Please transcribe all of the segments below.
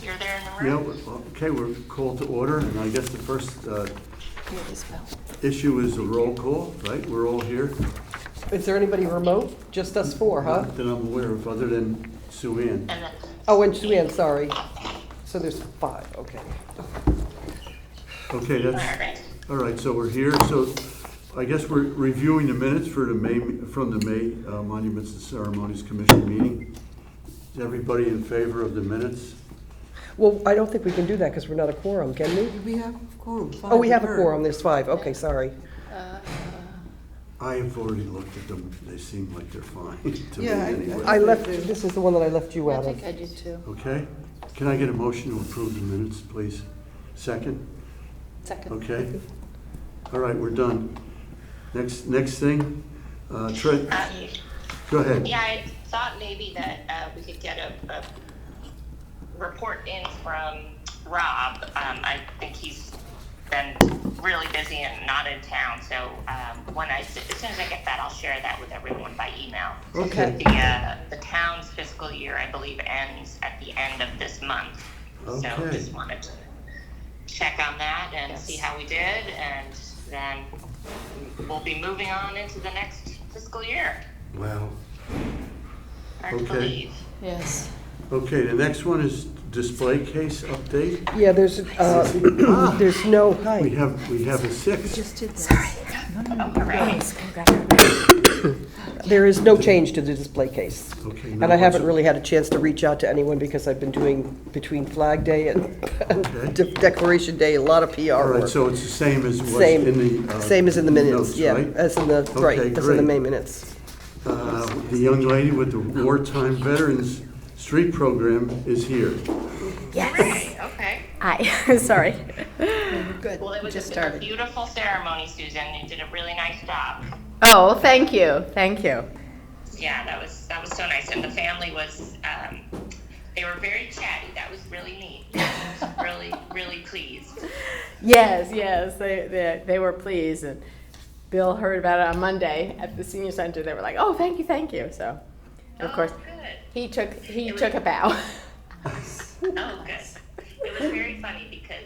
you're there in the room. Yeah, okay, we're called to order, and I guess the first issue is a roll call, right? We're all here. Is there anybody remote? Just us four, huh? Not that I'm aware of, other than Sue Ann. And then, Oh, and Sue-Ann, sorry. So there's 5, okay. Okay, all that's, right. all right, so we're here. So I guess we're reviewing the minutes for from the May Monuments and Ceremonies Commission meeting. Is everybody in favor of the minutes? Well, I don't think we can do that because we're not a quorum, can we? We have quorum. Oh, we have a quorum, there's 5, okay, sorry. I have already looked at them. They seem like they're fine to me Yeah, anyway. I left, this is the one that I left you I out think of. I did too. Okay, can I get a motion to approve the minutes, please? Second? Second. Okay. All right, we're done. Next thing, Trey, go ahead. Yeah, I thought maybe that we could get a report in from Rob. I think he's been really busy and not in town, so as soon as I get that, I'll share that with everyone by email. Okay. The town's fiscal year, I believe, ends at the end of this month. So Okay. just wanted to check on that and see how we did, and then we'll be moving on into the next fiscal year. Wow. Hard to Okay. believe. Yes. Okay, the next one is display case update. Yeah, there's no, hi. We have a 6. Just did this. Oh, hooray. There is no change to the display case. Okay. And I haven't really had a chance to reach out to anyone because I've been doing between Flag Day and Okay. Declaration Day, a lot of PR All right, work. so it's the same as what's Same, in the same as in the minutes, notes, yeah, right? as in the, right, Okay, as in the great. May minutes. The young lady with the Wartime Veterans Street Program is here. Hooray, okay. Hi, sorry. Good. Well, it was Just a started. beautiful ceremony, Susan. You did a really nice job. Oh, thank you, thank you. Yeah, that was so nice, and the family was they were very chatty. That was really neat. Really pleased. Yes, they were pleased, and Bill heard about it on Monday at the senior center. They were like, "Oh, thank you." So, and of course, Good. he took a bow. Oh, good. It was very funny because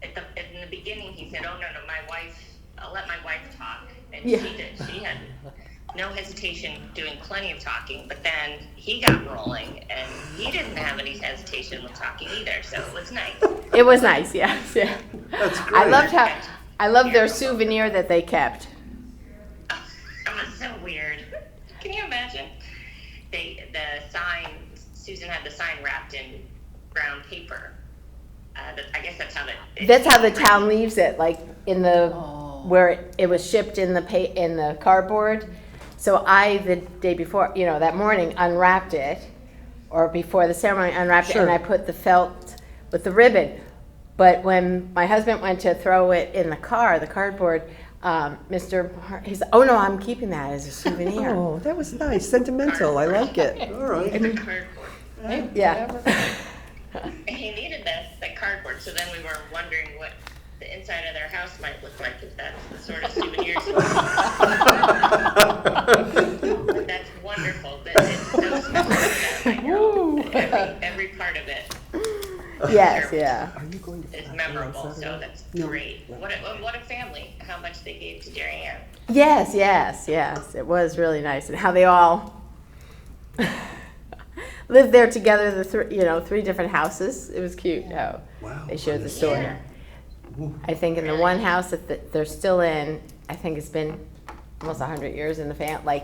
in the beginning he said, "Oh no, I'll let my wife talk," and Yeah. she did. She had no hesitation doing plenty of talking, but then he got rolling and he didn't have any hesitation with talking either, so it was nice. It was nice, yes, yeah. That's great. I loved their souvenir that they kept. It was so weird. Can you imagine? Susan had the sign wrapped in brown paper. I guess that's how That's how the town leaves it, like in the where it was shipped in the cardboard. So I, the day before, that morning, unwrapped it, or before the ceremony, unwrapped it, and I put the felt with the ribbon. But when my husband went to throw it in the car, the cardboard, he said, "Oh no, I'm keeping that as a souvenir." Oh, that was nice, sentimental, I like it. All right. the cardboard. Yeah. He needed that cardboard, so then we were wondering what the inside of their house might look like if that's the sort of souvenirs. But that's wonderful. It's so special. I know. Every part of it Yes, yeah. Are you going to is Flag Day on memorable, so Saturday? that's great. What a family! How much they gave to Darien. Yes. It was really nice, and how they all lived there together. The 3 different houses. It was cute. Oh, Wow. they shared the story. Yeah. I think in the one house that they're still in, I think it's been almost 100 years in the family,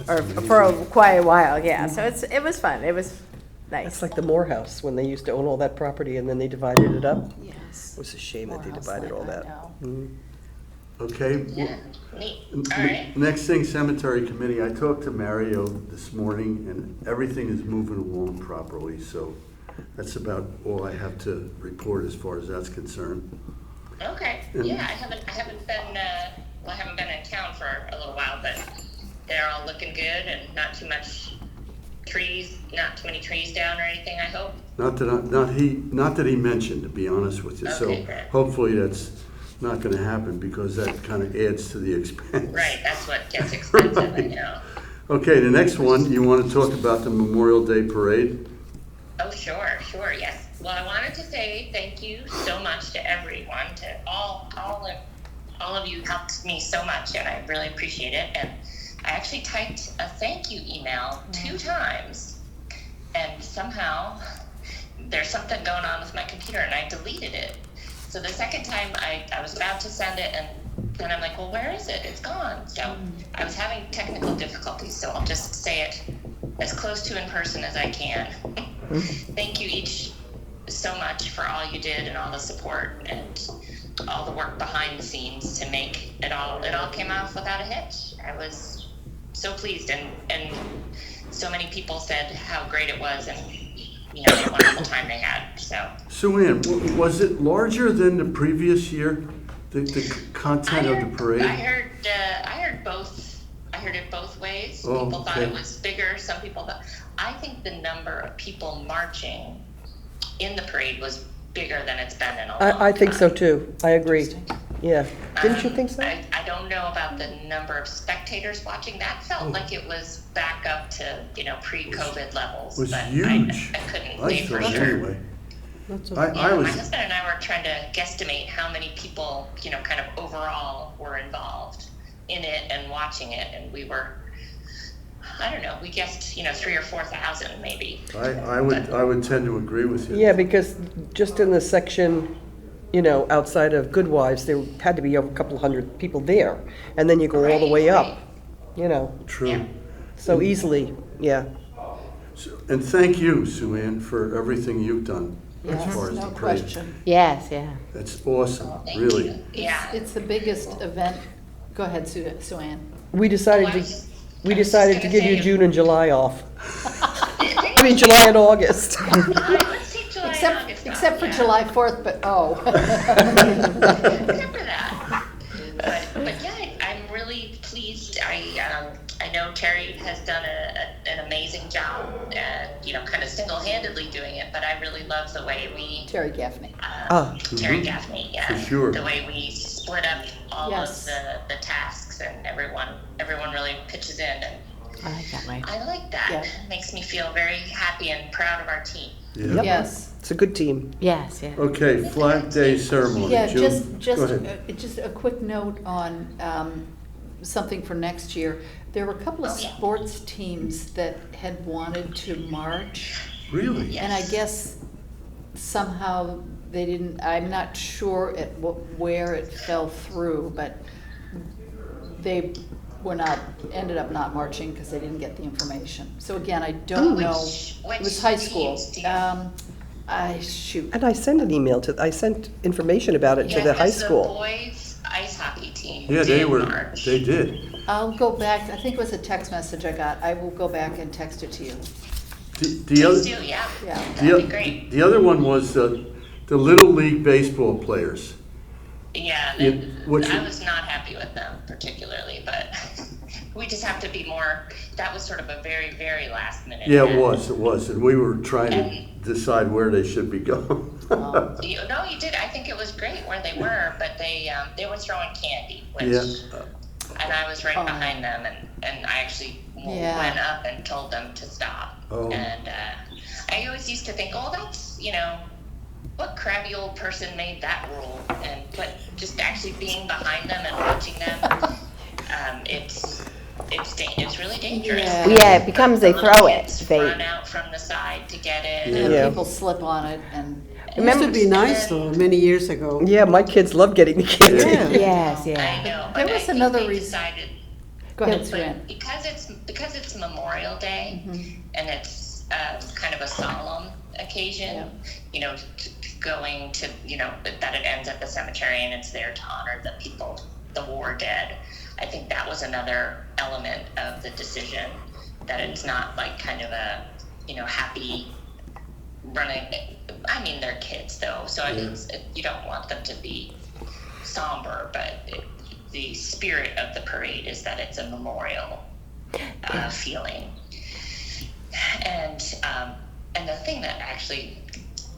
or for quite a while. Yeah. So it was fun. It was nice. It's like the Moore House, when they used to own all that property and then they divided it up. Yes. It was a shame that they divided all that. Okay. Yeah, neat. All right. Next thing, cemetery committee. I talked to Mario this morning, and everything is moving along properly. So that's about all I have to report as far as that's concerned. Okay. Yeah, I haven't been in town for a little while, but they're all looking good and not too many trees down or anything, I hope. Not that he mentioned, to be honest with you. Okay, So good. hopefully that's not going to happen, because that kind of adds to the expense. Right, that's what gets expensive, I know. Okay, the next one, you want to talk about the Memorial Day Parade? Oh, sure, yes. Well, I wanted to say thank you so much to everyone, to all of you helped me so much, and I really appreciate it. And I actually typed a thank you email 2 times, and somehow there's something going on with my computer, and I deleted it. So the second time I was about to send it, and then I'm like, well, where is it? It's gone. So I was having technical difficulties, so I'll just say it as close to in person as I can. Thank you each so much for all you did and all the support and all the work behind the scenes to make it all came off without a hitch. I was so pleased, and so many people said how great it was, and the wonderful time they had. So Sue Ann, was it larger than the previous year, the content of the parade? I heard both. I heard it both ways. Oh, People thought okay. it was bigger. Some people thought. I think the number of people marching in the parade was bigger than it's been in a long time. I think so too. I agree. Yeah. Didn't you think so? I don't know about the number of spectators watching. That felt like it was back up to pre-COVID levels. It was but huge. I couldn't I say for thought sure. anyway. That's I Yeah, was. my husband and I were trying to guesstimate how many people, kind of overall were involved in it and watching it, and we were, I don't know, we guessed, 3,000 or 4,000 maybe. I would tend to agree with you. Yeah, because just in the section, outside of Goodwives, there had to be over a couple hundred people there. And then you go all the way up, True. Yeah. so easily, yeah. And thank you, Sue Ann, for everything you've done as far as no the parade. question. Yes, yeah. That's awesome, Thank really. you. Yeah. It's the biggest event. Go ahead, Sue Ann. We decided Oh, I to, was- we I was just decided to gonna give you say- June and July off. I mean, July and August. Let's take July and August off, Except for yeah. July 4th, but Except for that. But yeah, I'm really pleased. I know Terry has done an amazing job, and kind of single-handedly doing it. But I really love the way we Terry Gaffney. Terry Gaffney, yeah, For sure. the way we split up all Yes. of the tasks, and everyone really pitches in, and I like that way. I like that. Yeah. It makes me feel very happy and proud of our team. Yeah. Yes. It's a good team. Yes, yeah. Okay, Flag Day ceremony. Yeah, June, just go ahead. just a quick note on something for next year. There were a couple of Oh, yeah. sports teams that had wanted to march, Really? Yeah. and I guess somehow they didn't. I'm not sure where it fell through, but they ended up not marching because they didn't get the information. So again, I don't know. Which It was high school. teams do you- Shoot. And I sent an email I sent information about it to the high because school. The boys ice hockey team. Yeah, they did March. did. I'll go back. I think it was a text message I got. I will go back and text it to you. The other, Please do, yeah. Yeah. That'd be great. the other one was the Little League baseball players. Yeah, Yeah, what's I your- was not happy with them particularly, but we just have to be more. That was sort of a very, very last minute. Yeah, it event. was, and we were trying to decide where they should be going. Oh. No, you did. I think it was great where they were, but they were throwing candy, which, Yeah. and I was right Oh. behind them, and I actually Yeah. went up and told them to stop. Oh. And I always used to think, oh, that's what crabby old person made that rule, but just actually being behind them and watching them, it's really dangerous. Yeah. Yeah, it becomes they The little throw it. kids They, run out from the side to get it. Yeah. and- Yeah. People slip on it, and It used to be nice though, many years ago. Yeah, my kids love getting the candy. Yeah. yes, I yeah. know. There but was I think another they reason- decided, go ahead, but Sue Ann. because it's Memorial Day and it's kind of a solemn occasion, going to that it ends at the cemetery and it's there to honor the people, the war dead. I think that was another element of the decision, that it's not like kind of a happy running. I mean, they're kids though, so you don't want them to be somber, but the spirit of the parade is that it's a memorial feeling. And the thing that actually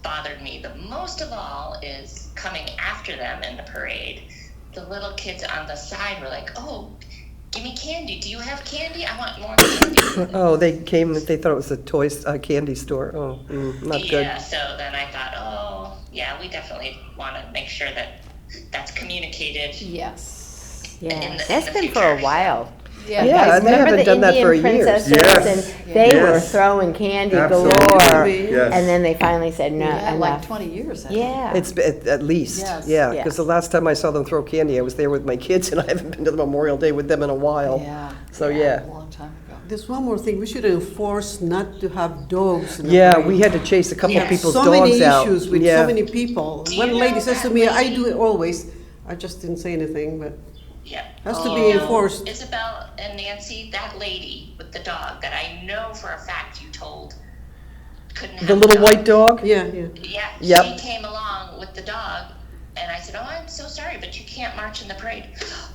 bothered me the most of all is coming after them in the parade. The little kids on the side were like, "Oh, give me candy. Do you have candy? I want more candy. Oh, they came, they thought it was a toys, candy store. Oh, not good. Yeah, so then I thought, oh, yeah, we definitely want to make sure that that's communicated. Yes. In Yeah, the- that's in the been for a future. while. Yeah, Guys, and they remember haven't the done that for Indian years. princesses, Yes. and they were Yes. throwing candy Absolutely. galore. Yes. And then they finally said no, Yeah, enough. like 20 years. I think. Yeah. It's at least, Yes. yeah, Yeah. because the last time I saw them throw candy, I was there with my kids, and I haven't been to the Memorial Day with them in a while. Yeah. So, A yeah. long time ago. There's one more thing, we should enforce not to have dogs in the Yeah, parade. we had to chase a couple of Yes. people's So dogs many out. issues with Yeah. so many people. Do One you lady know says to that me, I lady? do it always. I just didn't say anything, but Yeah. has to You be know, enforced. Isabel and Nancy, that lady with the dog that I know for a fact you told couldn't have The little white dog? Yeah, yeah. Yeah, Yep. she came along with the dog, and I said, "Oh, I'm so sorry, but you can't march in the parade."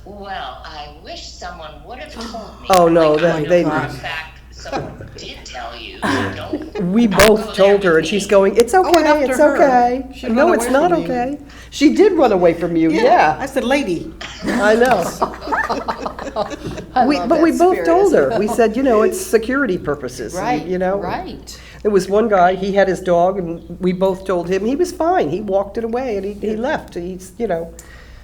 Well, I wish someone would have told me. Oh, no, Like, I they- know for a fact someone did tell you. So don't. We don't go both there told her, with and she's me. going, it's went okay, after it's her. okay. She No, ran it's away not from me. okay. She did run away from you, yeah. I said, lady. I know. I We, love but that we both spirit. told her. We said, it's security purposes. and, Right, You know. right. There was one guy, he had his dog, and we both told him he was fine. He walked it away, and he left.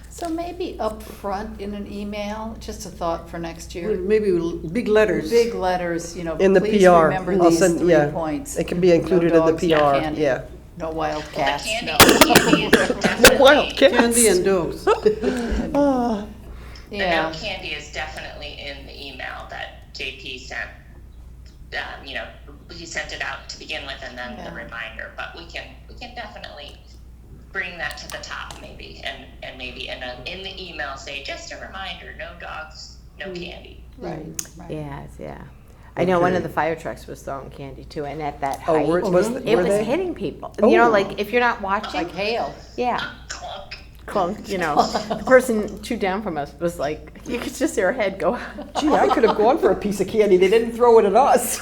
So maybe up front in an email, just a thought for next year. Maybe big letters. Big letters, In the please PR. remember I'll these send- 3 yeah. points. It can be included No in the dogs, no PR, candy, yeah. No Well, wildcats, the no. candy is definitely. Wildcats. Candy and dogs. Ah, The Yeah, no candy is definitely in the email that JP sent. He sent it out to begin with, and then the Yeah. reminder. But we can definitely bring that to the top, maybe, and maybe in the email say just a reminder: no dogs, no candy. right, right. Yes, yeah. I know one of Okay. the fire trucks was throwing candy too, and at that Oh, height, were- was really? it were was they? hitting people. Oh. Like if you're not watching, Like hail. yeah, Clunk. clunk. The person 2 down from us was like, you could just see her head go. Gee, I could have gone for a piece of candy. They didn't throw it at us.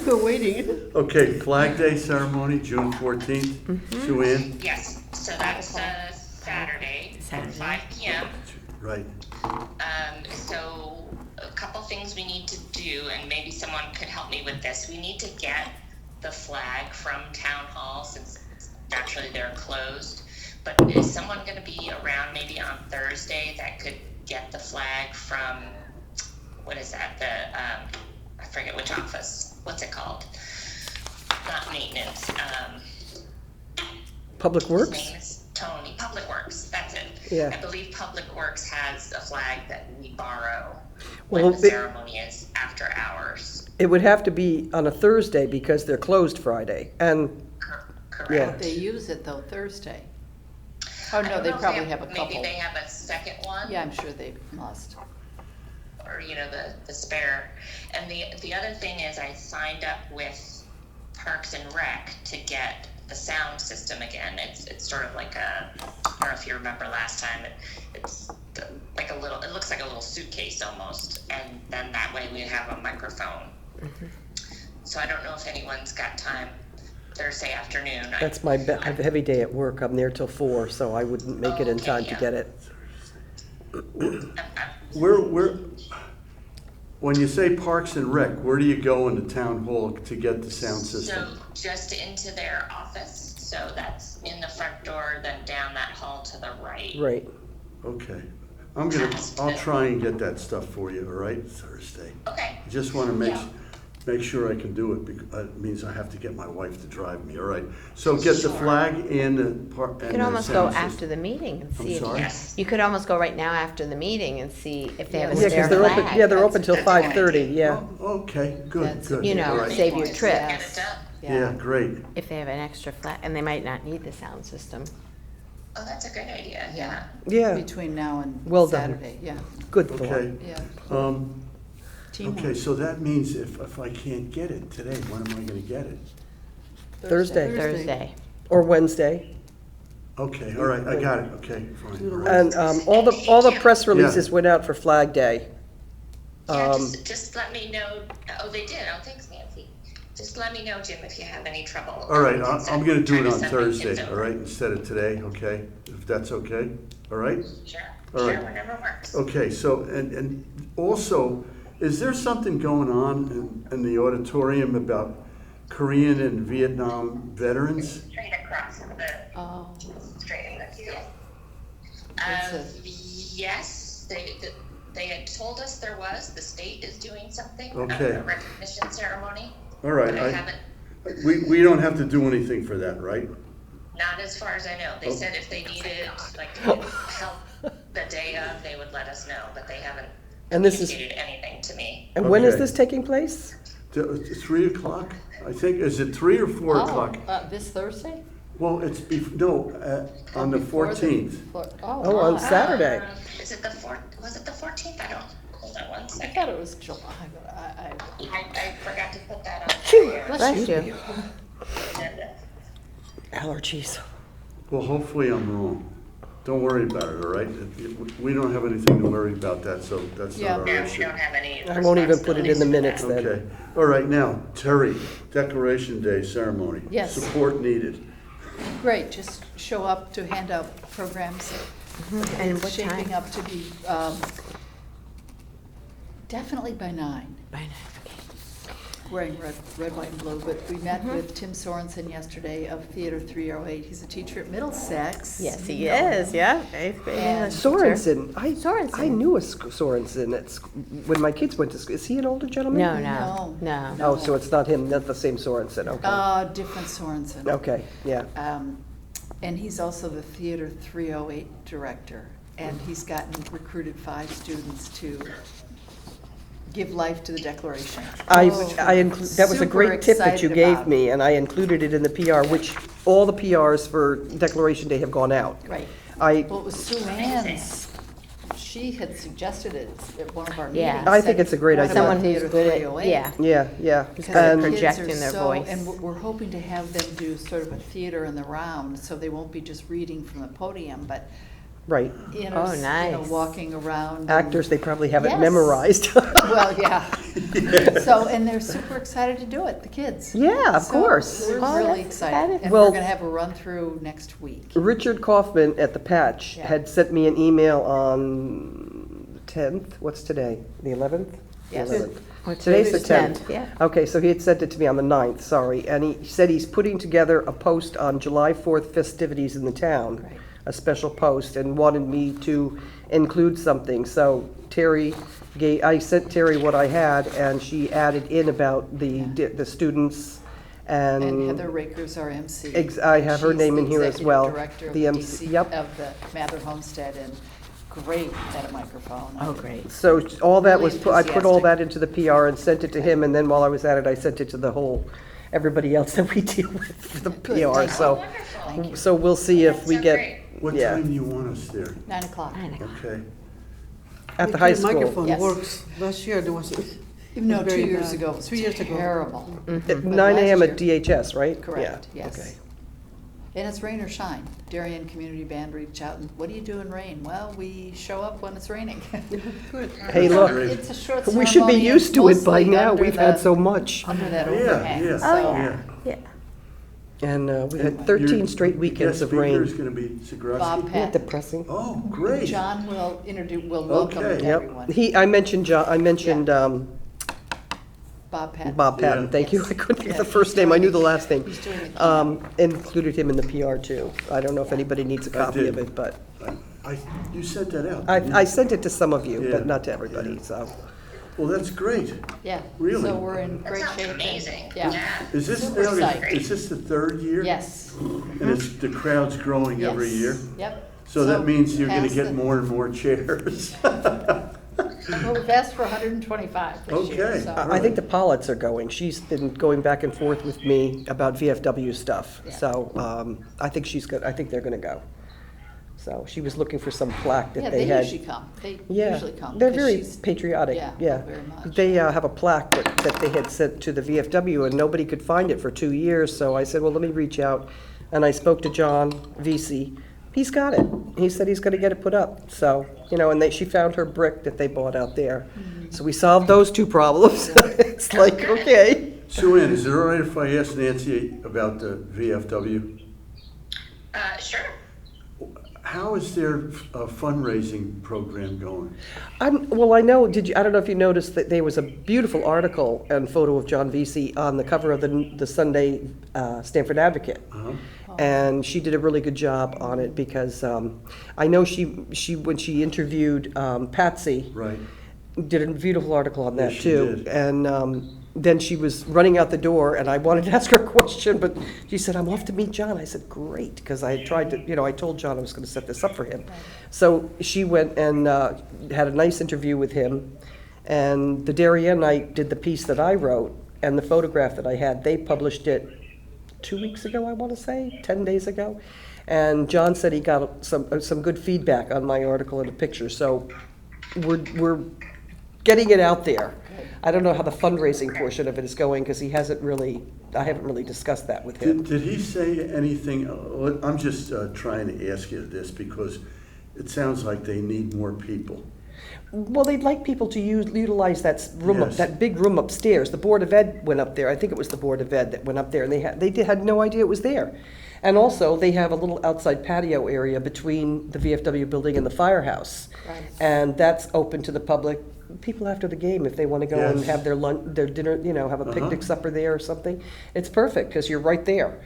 We're waiting. Okay, Flag Day ceremony, June 14th. Sue Ann? Yes. So that's Saturday Saturday. at 5 p.m. Right. So a couple things we need to do, and maybe someone could help me with this. We need to get the flag from Town Hall, since naturally they're closed. But is someone going to be around maybe on Thursday that could get the flag from, what is that? I forget which office. What's it called? Not maintenance. Public His Works? name is Tony. Public Works. That's it. Yeah. I believe Public Works has a flag that we borrow Well, when the it- ceremony is after hours. It would have to be on a Thursday because they're closed Friday. And, Correct. Yeah. They use it though Thursday. Oh, I no, don't they know if probably have a couple. Maybe they have a second one. Yeah, I'm sure they must. Or the spare. And the other thing is I signed up with Parks and Rec to get the sound system again. It's sort of like I don't know if you remember last time, it's like it looks like a little suitcase almost, and then that way we have a microphone. So I don't know if anyone's got time Thursday afternoon. that's my heavy day at work. I'm there till 4, so I wouldn't make it in Okay, time to yeah. get it. Where, when you say Parks and Rec, where do you go in the town hall to get the sound system? So just into their office, so that's in the front door, then down that hall to the right. Right. Okay. I'll try and get that stuff for you, all right, Thursday. Okay. I just want to Yeah. make sure I can do it, because it means I have to get my wife to drive me, all right? So get the Sure. flag and the You could almost go after the meeting and see if sorry? Yes. you could almost go right now after the meeting and see if they have a Yeah, spare because they're open, flag. yeah, they're open till That's a good 5:30, idea. yeah. Oh, okay, good, That's- good. You know, all right. save your Yes. trip. Get it done. Yeah, great. If they have an extra flag, and they might not need the sound system. Oh, that's a good idea, Yeah. yeah. Yeah, Between now and Well done. Saturday, yeah. good thought. Okay. Yeah. Okay, Teamwork. so that means if I can't get it today, when am I gonna get it? Thursday. Thursday. Or Wednesday. Okay, all right, I got it, okay, fine, all right. And all the press releases went out for Flag Day. Yeah, Um, just let me know. Oh, they did. Oh, thanks, Nancy. Just let me know, Jim, if you have any trouble. All right, We can I'm gonna do try it to on send my kids Thursday, all over. right, instead of today, okay? If that's okay, all right? Sure. All Sure, right. whenever works. Okay, so, and also, is there something going on in the auditorium about Korean and Vietnam veterans? Straight across the, Oh, straight in the field. It's Yes, they had told us there was, the state is doing something, Okay. a recognition ceremony. All right, But I haven't, we don't have to do anything for that, right? not as far as I know. They Oh. said if they needed, like, help the day of, they would let us know, but they haven't And this is- communicated anything to me. And when is Okay. this taking place? 3 o'clock, I think, is it 3 or 4 o'clock? This Thursday? Well, it's, on the Before 14th. Oh, on wow. Saturday. Is it was it the 14th? I don't, hold on one I second. thought it was July. I forgot to put that on Phew. the Bless you. agenda. Allergies. Well, hopefully I'm wrong. Don't worry about it, all right? We don't have anything to worry about that, so that's Yeah. not our No, we issue. don't have any. I won't even put it in the responsibilities minutes for then. Okay, all right, now, Terry, Decoration Day ceremony. Yes. Support needed. Great, just show up to hand out programs. And It's what shaping time? up to be, definitely by 9. By 9, Wearing red, white, and blue, but we met with Tim Sorensen yesterday of Theater 308. He's a teacher at Middlesex. Yes, he You know him. is, yeah, 8th grade And English teacher. Sorensen. I Sorensen. knew a Sorensen when my kids went to school. Is he an older gentleman? No. No. Oh, so it's not him, not the same Sorensen, okay. Different Sorensen. Okay, yeah. And he's also the Theater 308 director, and he's recruited 5 students to give life to the Declaration. That was a great tip that you Super gave excited me, and I included it in the PR, which all the PRs for Declaration Day have gone out. Right. I, Well, it was Sue Ann's, she had suggested it at one of our Yeah. meetings. I think it's a great said, idea. "What about Someone who's Theater good at, 308?" yeah. yeah. Because they're And- Kids are projecting their so- voice. And we're hoping to have them do sort of a theater in the round, so they won't be just reading from the podium, but, Right. Oh, nice. walking around. and- Actors, they probably have it Yes. memorized. Well, yeah. So, and they're super excited to do it, the kids. Yeah, of So course. We're Oh, really that's excited, exciting. and Well- we're gonna have a run-through next week. Richard Kaufman at the Patch Yeah. had sent me an email on the 10th. What's today? The 11th? The Yes. 11th. Or Today's the today's 10th. yeah. Okay, so he had sent it to me on the 9th, sorry. And he said he's putting together a post on July 4th festivities in the town. Great. A special post, and wanted me to include something. So I sent Terry what I had, and she added in about the students and. And Heather Rakers, our MC. I have her name in here as well. She's the executive The director of MC the yep. of the Mather Homestead, and great at a microphone. Oh, great. So all that Really was, I put all enthusiastic. that into the PR and sent it to him, and then while I was at it, I sent it to the whole, everybody else that we deal with for the Good, PR, thank you. so. Thank you. So we'll see if That's we so get, great. What yeah, time do you want us there? 9 o'clock. Okay. at the high school. Microphone Yes. works. Last year there was. No, 2 very years bad. ago, it was 3 years ago. terrible. At But 9 last AM at year- DHS, right? Correct, Yeah, yes. okay. And it's rain or shine. Darien Community Band reached out and, what do you do in rain? Well, we show up when it's raining. Good. Hey, That's look, great. It's a short we should be ceremony, used to it by mostly now, under we've had the- so much. Under that Yeah, overhang, yeah. so. Oh, yeah, yeah. And we And had 13 your straight weekends of Guest speaker is rain. gonna be Bob Zagrodsky? Isn't that Patton. depressing? Oh, great. John will welcome Okay. Yep. everyone. I mentioned Bob Patton. Bob Patton, Yeah. thank you. Yes. I couldn't think of Yeah, the first he's name, I doing knew it. the last name. He's doing it. Included him in the PR too. I don't know if anybody needs a I copy of did. it, but You sent that out, didn't you? I sent it to some of you, Yeah, but not to everybody, yeah. so. Well, that's great. Yeah. Really? So we're in That great sounds shape. and- amazing. Yeah. Is this, Super now, excited. is this the 3rd year? Yes. And it's, the crowd's growing every Yes. year? Yep. So that means you're gonna past get the- more and more chairs. Well, we've asked for 125 this year, Okay. so. I think the Pollets are going. She's been going back and forth with me about VFW stuff. Yeah. So I think she's good. I think they're going to go. So she was looking for some plaque Yeah, that they they had. usually come. They Yeah, usually come. they're 'cause very she's- patriotic. Yeah, Yeah, very much. They have a plaque that they had sent to the VFW, and nobody could find it for 2 years. So I said, well, let me reach out, and I spoke to John Vesey. He's got it. He said he's going to get it put up. So and she found her brick that they bought out there. Mm-hmm. So we solved those 2 problems. It's like, okay. Sue Ann, is it all right if I ask Nancy about the VFW? Sure. How is their fundraising program going? Well, I know, I don't know if you noticed that there was a beautiful article and photo of John Vesey on the cover of the Sunday Stanford Advocate. Uh-huh. And she did a really good job on it because I know she when she interviewed Patsy, Right. did a beautiful article on that Yes, she too. did. And then she was running out the door, and I wanted to ask her a question, but she said, "I'm off to meet John." I said, "Great," because I had tried to, I told John I was going to set this up for him. So she went and had a nice interview with him, and the Darien Night did the piece that I wrote, and the photograph that I had, they published it 2 weeks ago, I want to say, 10 days ago. And John said he got some good feedback on my article and the picture, so we're getting it out there. I don't know how the fundraising portion of it is going, because I haven't really discussed that with him. Did he say anything, I'm just trying to ask you this because it sounds like they need more people. Well, they'd like people to utilize that room, Yes. that big room upstairs. The Board of Ed went up there, I think it was the Board of Ed that went up there, and they had no idea it was there. And also, they have a little outside patio area between the VFW building and the firehouse. Right. And that's open to the public, people after the game, if they want to go and Yes. have their lunch, their dinner, have a picnic supper there or something. It's perfect, because you're right there.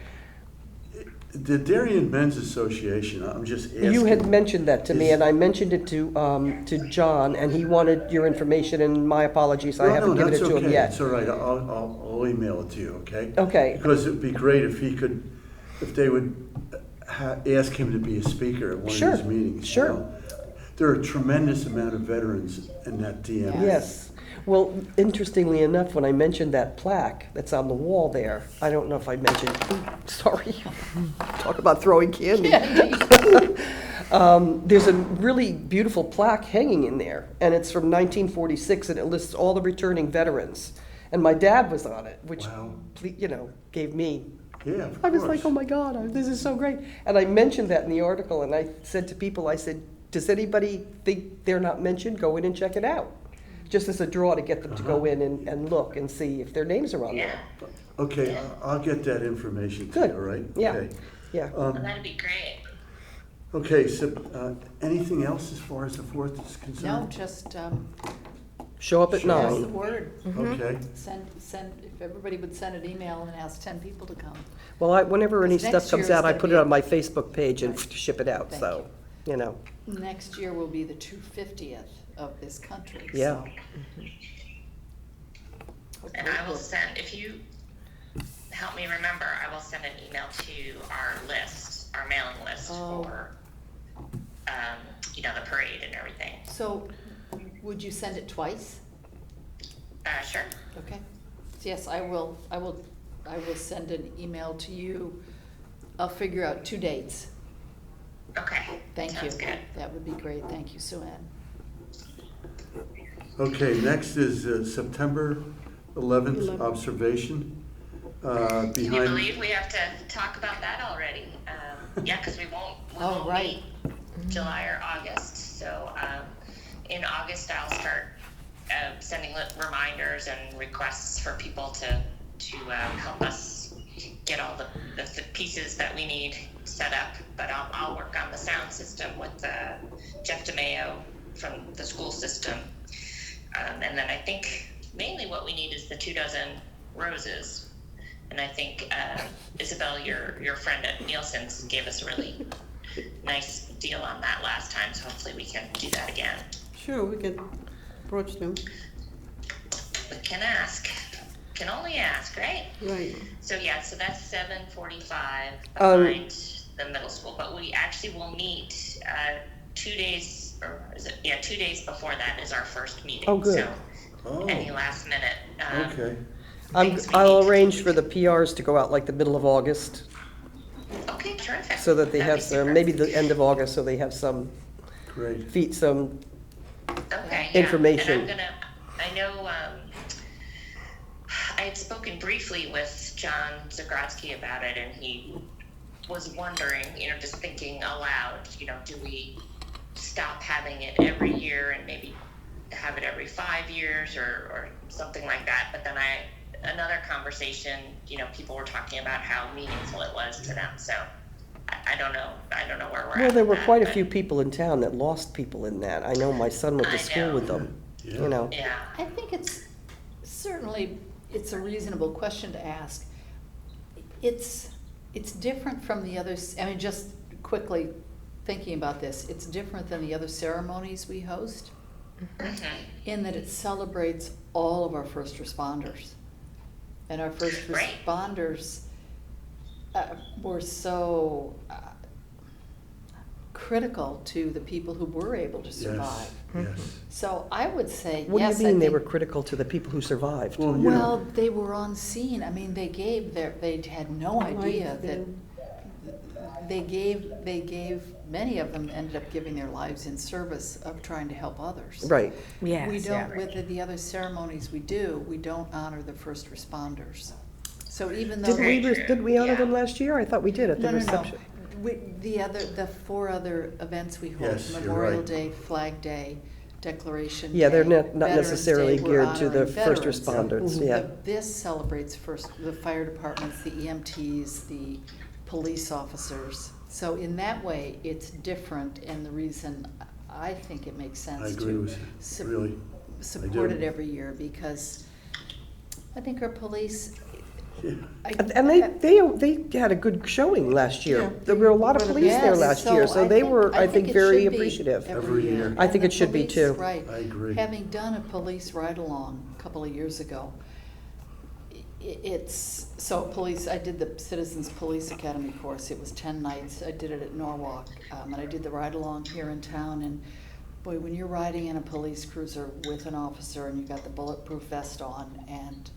The Darien Men's Association, I'm just asking. You had mentioned that to me, Is- and I mentioned it to John, and he wanted your information, and my apologies, I haven't given it to him No, yet. that's okay, it's all right, I'll email it to you, okay? Okay. Because it'd be great if they would ask him to be a speaker at one Sure, of these meetings. sure. There are a tremendous amount of veterans in that DM. Yes. Well, interestingly enough, when I mentioned that plaque that's on the wall there, I don't know if I mentioned, sorry, talk about throwing candy. There's a really beautiful plaque hanging in there, and it's from 1946, and it lists all the returning veterans. And my dad was on it, which, Wow. gave me, Yeah, of I was like, course. oh my God, this is so great. And I mentioned that in the article, and I said to people, I said, does anybody think they're not mentioned? Go in and check it out. Just as a draw to get them to go in and look and see if their names are on there. Yeah, Okay, I'll get that information to you, Good. all right? Yeah. Okay. Yeah. well, that'd be great. Okay, so, anything else as far as the 4th is No, concerned? just Show up at Sure. pass the 9. word. Okay, Send, if everybody would send an email and ask 10 people to come. Well, whenever any Because next stuff comes year is out, I gonna put be- it on my Facebook page and Right. ship it out, Thank so, Next year will be the 250th of this country, Yeah. so. And I will send, if you help me remember, I will send an email to our list, our mailing list Oh. for, the parade and everything. So, would you send it twice? Sure. Okay. Yes, I will send an email to you. I'll figure out 2 dates. Okay. Thank you. Sounds good. That would be great. Thank you, Sue Ann. okay, next is September 11th observation. Can you Behind, believe we have to talk about that already? Yeah, because we won't Oh, right. meet July or August. So in August, I'll start sending reminders and requests for people to help us get all the pieces that we need set up. But I'll work on the sound system with Jeff DeMayo from the school system. And then I think mainly what we need is the 24 roses. And I think Isabel, your friend at Nielsen's, gave us a really nice deal on that last time, so hopefully we can do that again. Sure, we can approach them. We can only ask, right? Right. So yeah, so that's 7:45 Um, behind the middle school, but we actually will meet 2 days, or is it? Yeah, 2 days before that is our first meeting. Oh, good. So oh, any last minute. okay. things we I'll need to arrange do. for the PRs to go out like the middle of August, Okay, terrific. so that they That'd have be some, super. maybe the end of August, so they have some Great. some Okay, yeah. information. And I know, I had spoken briefly with John Zagrodzky about it, and he was wondering, just thinking aloud, do we stop having it every year and maybe have it every 5 years or something like that? But then another conversation, people were talking about how meaningful it was to them. So I don't know. I don't know where we're at. Well, there with were that, quite a but- few people in town that lost people in that. I know my son went I to school know. with them, Yeah. you know. Yeah. I think certainly, it's a reasonable question to ask. It's different from the others, I mean, just quickly thinking about this, it's different than the other ceremonies we host Mhm. in that it celebrates all of our first responders. And our first Right. responders were so critical to the people who were able to survive. Yes. So I would say, What do yes, you I mean they think- were critical to the people who survived? Well, you know, Well, they were on scene. I mean, they had no idea that, they gave, many of them ended up giving their lives in service of trying to help others. Right. Yes, We yeah. don't, with the other ceremonies we do, we don't honor the first responders. So even though. Did we honor Yeah. them last year? I thought we did at the No, no, no. reception. The 4 other events we hold, Yes, you're Memorial right. Day, Flag Day, Declaration Yeah, they're Day, not Veterans necessarily Day, we're geared to the honoring first veterans. responders, yeah. This celebrates the fire departments, the EMTs, the police officers. So in that way, it's different, and the reason I think it makes sense I agree to with sup- you, really. support do. it every year, because I think our police. Yeah. And they had a good showing last year. Yeah. There were a lot of police there Yes, last year, so they were, I think, it very should be appreciative. Every year. I And think the it should be police- too. Right. I agree. Having done a police ride-along a couple of years ago, I did the Citizens Police Academy course. It was 10 nights. I did it at Norwalk, and I did the ride-along here in town. And boy, when you're riding in a police cruiser with an officer and you got the bulletproof vest on, and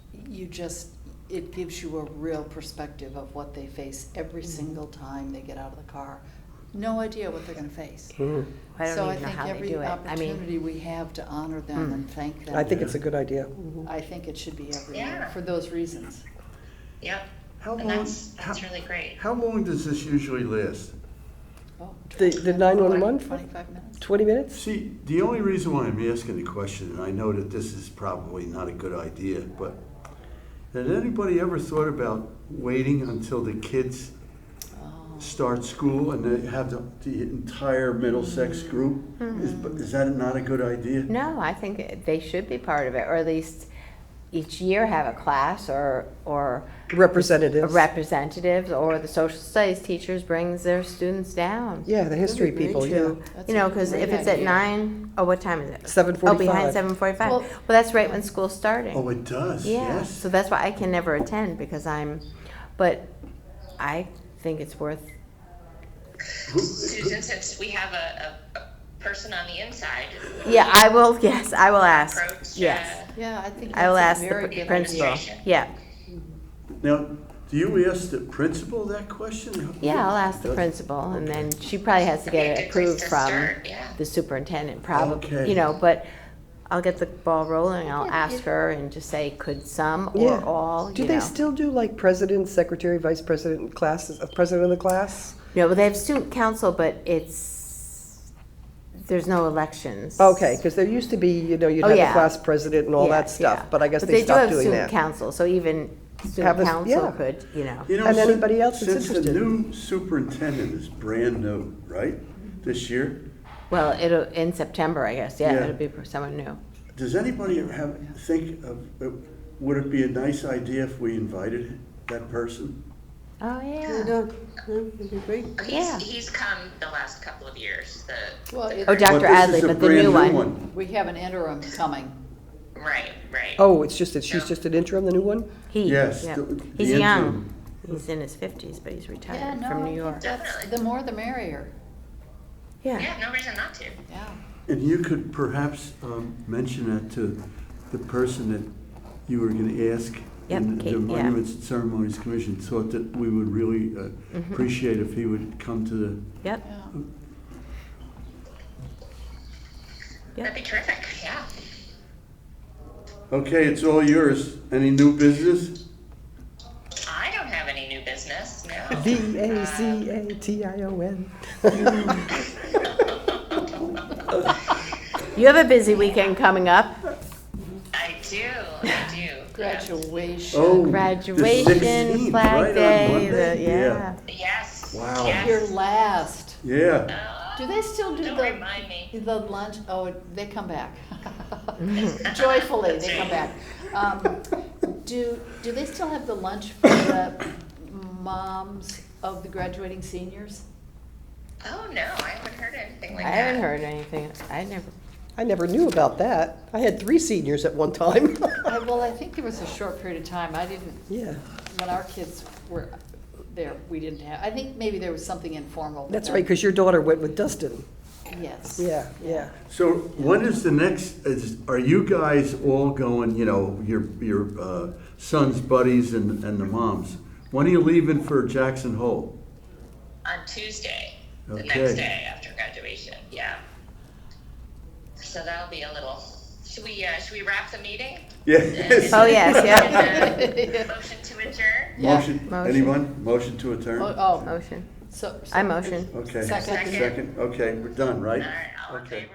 it gives you a real perspective of what they face every single time they get out of the car. No idea what they're gonna face. Mhm. I don't So even know how they do it. I think every I opportunity mean, we have to honor them and thank them. I think it's a good idea. I think it should be every year, Yeah. for those reasons. Yep. How And long, that's really great. how long does this usually last? Oh, The 911? 25 minutes? 20 minutes? See, the only reason why I'm asking the question, and I know that this is probably not a good idea, but had anybody ever thought about waiting until the kids start school and they have the entire Middlesex group? Is that not a good idea? no, I think they should be part of it, or at least each year have a class or Representatives. representatives, or the social studies teachers brings their students down. Yeah, the history That'd be people, great, yeah. That's You know, a because if great it's at idea. 9, oh, what time is it? 7:45. Oh, behind 7:45. Well- Well, that's right when school's starting. Oh, it does, Yeah, yes. so that's why I can never attend, because but I think it's worth, Susan, since we have a person on the inside. yeah, I will ask, Approach, yes. Yeah, I think I will that's ask a very the good principal, idea. yeah. Now, do you ask the principal that question? Yeah, I'll ask the Does- principal, and then she probably has to That'd be get a it good place approved to from start, yeah. the superintendent, probably, Okay. but I'll get the ball rolling, I'll ask her and just say, could some or Yeah. all, Do you they know? still do like president, secretary, vice president classes, president of the class? No, but they have student council, but there's no elections. Okay, because there used to be, you'd Oh, have the yeah. class president and all Yeah, that stuff, yeah. but I guess But they stopped do have doing student that. council, so even Have student a- council yeah. could, You know, And since- anybody else that's Since the interested. new superintendent is brand new, right, this year, well, in September, I guess, yeah, Yeah. it'll be for someone new. does anybody think of, would it be a nice idea if we invited that person? Oh, Yeah, yeah. no, it'd be great. Yeah. He's come the last couple of years, Well, Oh, But Dr. this Adley, is a but the brand new new one. We have an interim coming. right. Oh, it's just that she's Yeah. just an interim, the new one? Yes, Yeah. the He's interim. young. He's in his 50s, but he's Yeah, retired no, from I New think York. that's, Definitely. the more the merrier, Yeah. Yeah, no reason not to. yeah. And you could perhaps mention that to the person that you were going to ask. Yep, in Kate, the yeah. Monuments and Ceremonies Commission thought that we would really Mm-hmm. appreciate if he would come to the, Yep, Yeah. That'd be terrific, yeah. okay, it's all yours. Any new business? I don't have any new business, no. V-A-C-A-T-I-O-N. you have a busy weekend coming up. I do. Graduation. Oh, the Graduation, 16th, Flag right on Day, Monday? yeah. Yes, Wow. Yes. Your last. Yeah. Do they still do Don't the, remind me. the lunch? Oh, they come back. Joyfully, they come back. Do they still have the lunch for the moms of the graduating seniors? Oh, no, I haven't heard anything like I that. haven't heard anything. I never knew about that. I had 3 seniors at one time. Well, I think there was a short period of time. I didn't, Yeah, when our kids were there, we didn't have, I think maybe there was something informal. but that's then- right, because your daughter went with Dustin. Yes. Yeah. So when is the next, are you guys all going, you know, your son's buddies and the moms? When are you leaving for Jackson Hole? On Tuesday, the Okay. next day after graduation, yeah. So that'll be a little, should we wrap the meeting? Yes. Oh, yes, yeah. Motion to adjourn? Yeah. Motion, Motion. anyone? Motion to adjourn? Oh, Motion. so. I motion. Okay. Second. Second, okay, we're done, right? All right, all in Okay. favor,